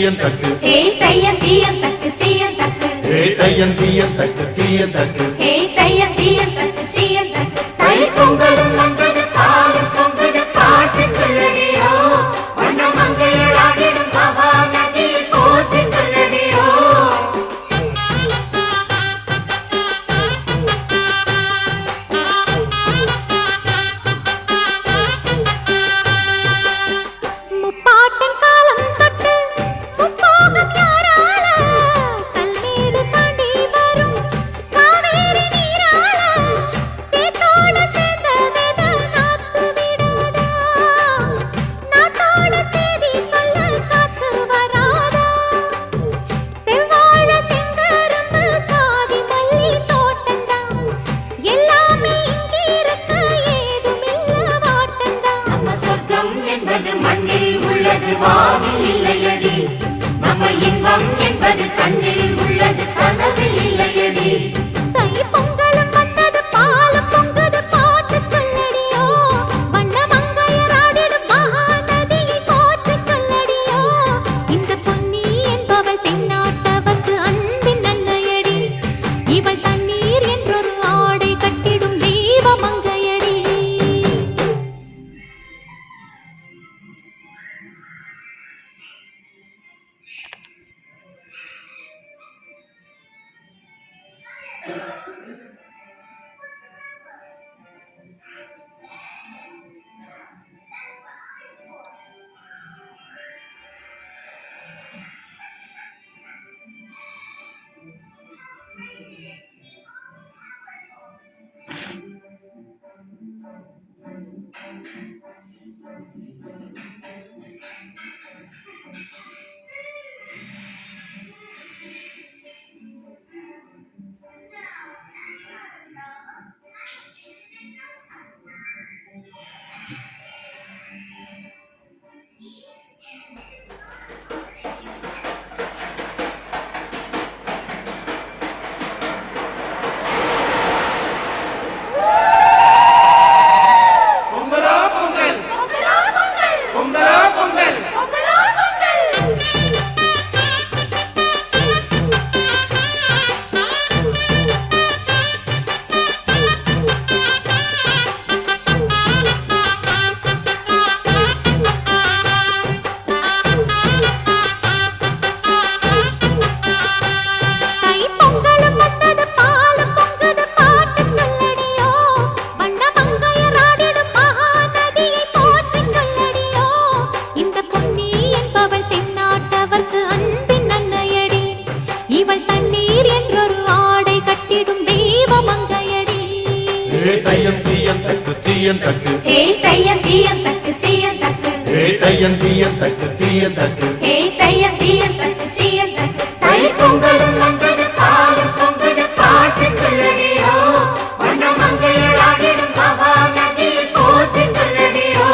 தீயந்தக்கு ஹே தையம் தீயந்தக்கு தீயந்தக்கு ஹே தையம் தீயந்தக்கு தீயந்தக்கு ஹே தையம் தீயந்தக்கு தீயந்தக்கு தை பொங்கலும் வந்தது பாலும் பொங்குது பாட்டு சொல்லடியோ வண்ணமங்கையர் ஆடிடும் மகா நதியில் போற்றி சொல்லடியோ முப்பாட்டின் காலம் தொட்டு முப்போகம் யாரால கல்மேடு தாண்டி வரும் காவேரி நீரால சேத்தோட சேர்ந்த வேத நாத்து விடாதா நாத்தோட சேதி சொல்ல காத்து வராதா செவ்வாழ செங்கரும்பு சாதி மல்லி தோட்டந்தான் எல்லாமே இங்கிருக்க ஏதுமில்ல வாட்டந்தான் நம்ம சொர்க்கம் என்பது மண்ணில் உள்ளது வானில் இல்லையடி நம்ம இன்பம் என்பது கண்ணில் உள்ளது கனவில் இல்லையடி தை பொங்கலும் வந்தது பாலும் பொங்குது பாட்டு சொல்லடியோ வண்ணமங்கையர் ஆடிடும் மகா நதியை போற்றி சொல்லடியோ இந்த பொன்னி என்பவள் தென்னாட்டவர்க்கு அன்பின் நன்மையடி இவள் தண்ணீர் என்றொரு ஆடை கட்டிடும் தெய்வமங்கையடி தை பொங்கலும் வந்தது பாலும் பொங்குது பாட்டு சொல்லடியோ வண்ணமங்கையர் ஆடிடும் மகா நதியை போற்றி சொல்லடியோ இந்த பொன்னி என்பவள் தென்னாட்டவர்க்கு அன்பின் நன்மையடி இவள் தண்ணீர் என்றொரு ஆடை கட்டிடும் தெய்வமங்கையடி ஹே தையம் தீயந்தக்கு தீயந்தக்கு ஹே தையம் தீயந்தக்கு தீயந்தக்கு ஹே தையம் தீயந்தக்கு தீயந்தக்கு ஹே தையம் தீயந்தக்கு தீயந்தக்கு தை பொங்கலும் வந்தது பாலும் பொங்குது பாட்டு சொல்லடியோ வண்ணமங்கையர் ஆடிடும் மகா நதியில் போற்றி சொல்லடியோ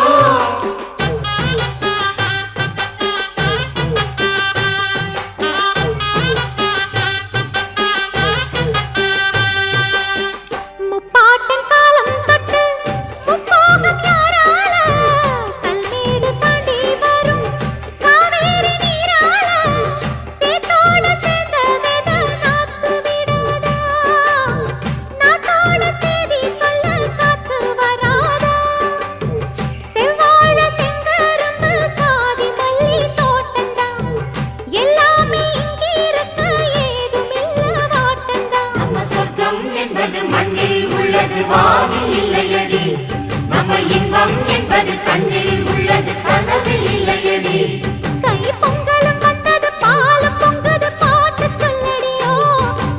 முப்பாட்டின் காலம் தொட்டு முப்போகம் யாரால கல்மேடு தாண்டி வரும் காவேரி நீரால சேத்தோட சேர்ந்த வேத நாத்து விடாதா நாத்தோட சேதி சொல்ல காத்து வராதா செவ்வாழ செங்கரும்பு சாதி மல்லி தோட்டந்தான் எல்லாமே இங்கிருக்க ஏதுமில்ல வாட்டந்தான் நம்ம சொர்க்கம் என்பது மண்ணில் உள்ளது வானில் இல்லையடி நம்ம இன்பம் என்பது கண்ணில் உள்ளது கனவில் இல்லையடி தை பொங்கலும் வந்தது பாலும் பொங்குது பாட்டு சொல்லடியோ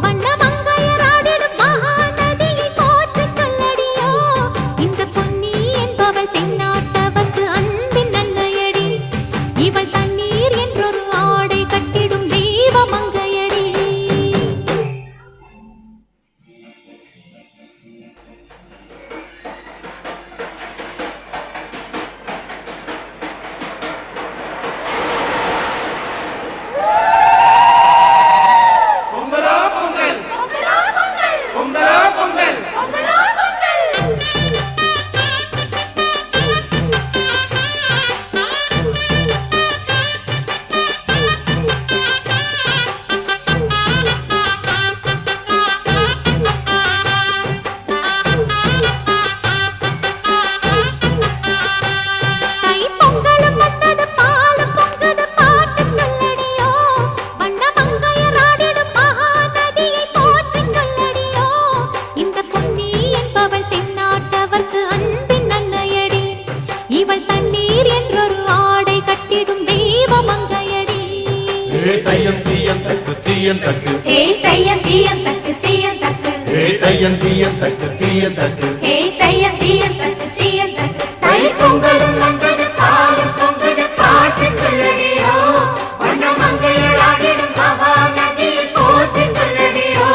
வண்ணமங்கையர் ஆடிடும் மகா நதியை போற்றி சொல்லடியோ இந்த பொன்னி என்பவள் தென்னாட்டவர்க்கு அன்பின் நன்மையடி இவள் தண்ணீர் என்றொரு ஆடை கட்டிடும் தெய்வமங்கையடி இவள் தண்ணீர் என்றொரு ஆடை கட்டிடும் தெய்வ மங்கையடி. தையம் தீயம் தக்கு சீயம் தக்கு தையம் தீயம் தக்கு சீயம் தக்கு தையம் தீயம் தக்கு சீயம் தக்கு தையம் தீயம் தக்கு சீயம் தக்கு. தை பொங்கலும் வந்தது பாலும் பொங்குது பாட்டு சொல்லடியோ வண்ண மங்கையராடிடும் மகாநதியில் போற்றி சொல்லடியோ.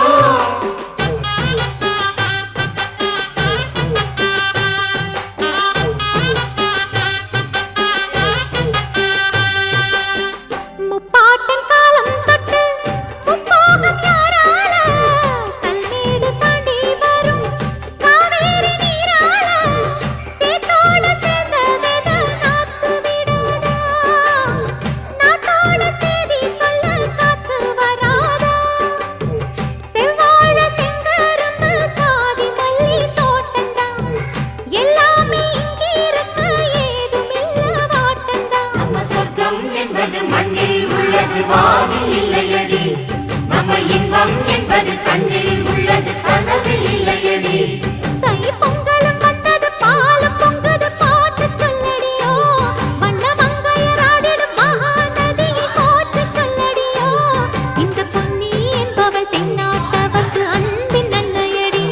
முப்பாட்டின் காலம் தொட்டு முப்போகம் யாரால கல்மேடு தாண்டி வரும் காவேரி நீரால சேத்தோடு சேர்ந்த வேத நாத்து விடாதா, நாத்தோட சேதி சொல்ல காத்து வராதா. செவ்வாழ செங்கரும்பு சாதி மல்லி தோட்டந்தான் எல்லாமே இங்கிருக்க ஏதுமில்ல வாட்டந்தான். நம்ம சொர்க்கம் என்பது மண்ணில் உள்ளது வானில் இல்லையடி, நம்ம இன்பம் என்பது கண்ணில் உள்ளது கனவில் இல்லையடி. தை பொங்கலும் வந்தது பாலும் பொங்குது பாட்டு சொல்லடியோ வண்ண மங்கையராடிடும் மகாநதியை போற்றி சொல்லடியோ. இந்த பொன்னி என்பவள் தென்னாட்டவர்க்கு அன்பின் நன்மையடி,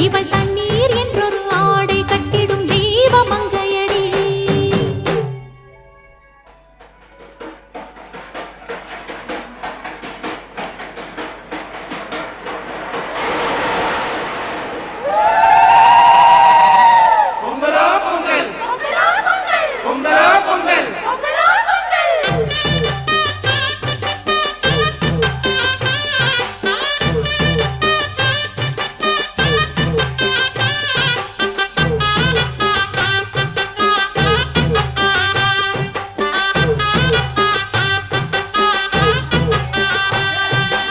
இவள் தண்ணீர் என்றொரு ஆடை கட்டிடும் தெய்வ மங்கையடி. பொங்கலா பொங்கல் பொங்கலா பொங்கல்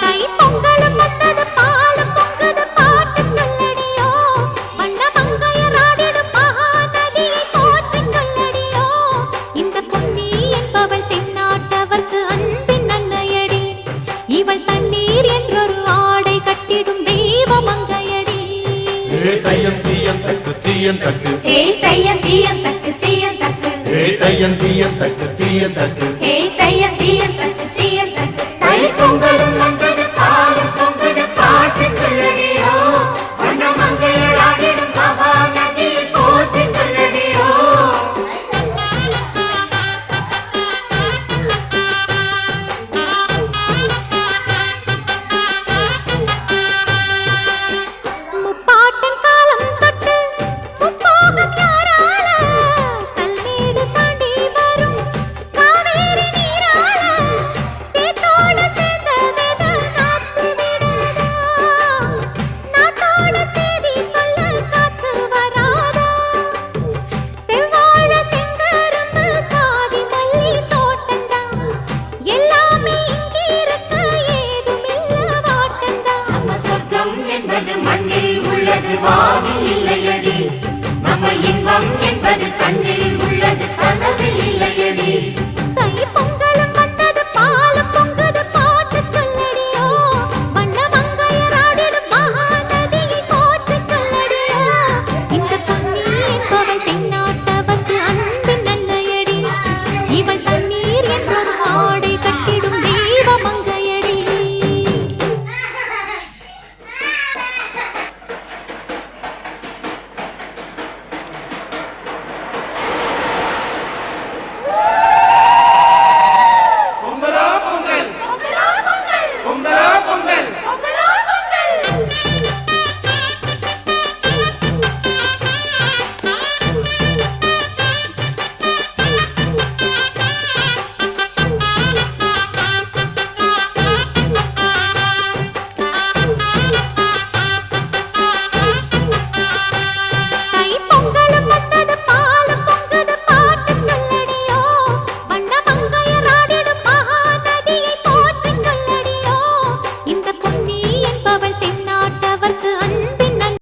தை பொங்கலும் வந்தது பாலும் பொங்குது பாட்டு சொல்லடியோ வண்ண மங்கையராடிடும் மகாநதியை போற்றி சொல்லடியோ. இந்த பொன்னி என்பவள் தென்னாட்டவர்க்கு அன்பின் நன்மையடி, இவள் தண்ணீர் என்றொரு ஆடை கட்டிடும் தெய்வ மங்கையடி. தையம் தீயம் தக்கு சீயம் தக்கு தையம் தீயம் தக்கு சீயம் தக்கு தையம் தீயம் தக்கு சீயம் தக்கு தையம்